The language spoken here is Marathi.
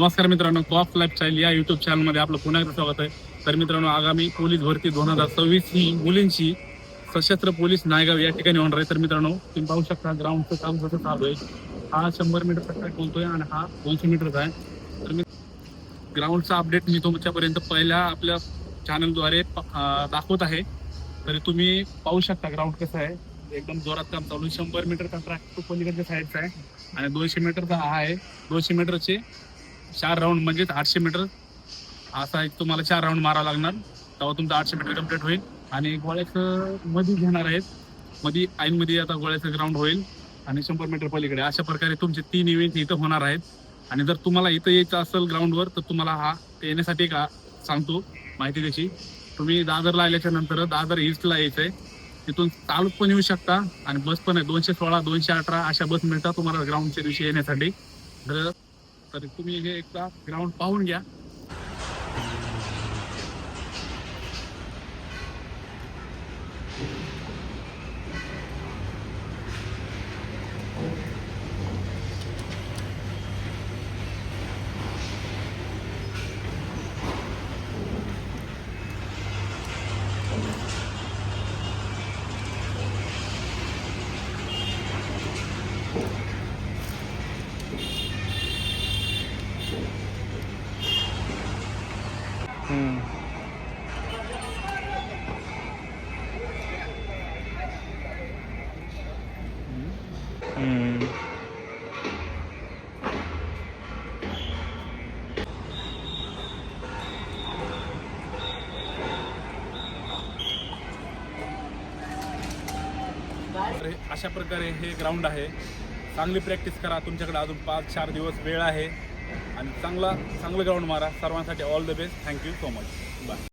नमस्कार मित्रांनो, कॉफ लाईफस्टाईल या युट्यूब चॅनलमध्ये आपलं पुन्हा एकदा स्वागत आहे. तर मित्रांनो, आगामी पोलीस भरती 2026 ही मुलींची सशस्त्र पोलीस नायगाव या ठिकाणी होणार आहे. तर मित्रांनो, तुम्ही पाहू शकता ग्राउंडचं काम कसं चालू आहे. हा 100 मीटरचा ट्रॅक बोलतोय आणि हा 200 मीटरचा आहे. तर मी ग्राउंडचा अपडेट मी तुमच्यापर्यंत पहिल्या आपल्या चॅनलद्वारे दाखवत आहे. तर तुम्ही पाहू शकता ग्राउंड कसं आहे. एकदम जोरात काम चालू आहे. 100 मीटरचा ट्रॅक तो पलीकडच्या साईडचा आहे आणि 200 मीटरचा हा आहे. 200 मीटरचे 4 राऊंड म्हणजे 800 मीटर असा एक तुम्हाला 4 राऊंड मारावं लागणार, तेव्हा तुमचं 800 मीटर कम्प्लीट होईल. आणि गोळ्याचं मध्ये घेणार आहेत, मध्ये ऐनमध्ये आता गोळ्याचं ग्राउंड होईल आणि 100 मीटर पलीकडे अशा प्रकारे तुमचे 3 इव्हेंट इथं होणार आहेत. आणि जर तुम्हाला इथं यायचं असेल ग्राउंडवर तर तुम्हाला हा येण्यासाठी का सांगतो माहिती त्याची. तुम्ही दादरला आल्याच्या नंतर दादर ईस्टला यायचं आहे, तिथून चालत पण येऊ शकता आणि बस पण आहे. 216 218 अशा बस मिळतात तुम्हाला ग्राउंडच्या दिवशी येण्यासाठी. तर तुम्ही हे एकदा ग्राउंड पाहून घ्या. तर अशा प्रकारे हे ग्राउंड आहे. चांगली प्रॅक्टिस करा. तुमच्याकडे अजून 5-4 दिवस वेळ आहे आणि चांगलं ग्राउंड मारा. सर्वांसाठी all the best. Thank you so much. Bye.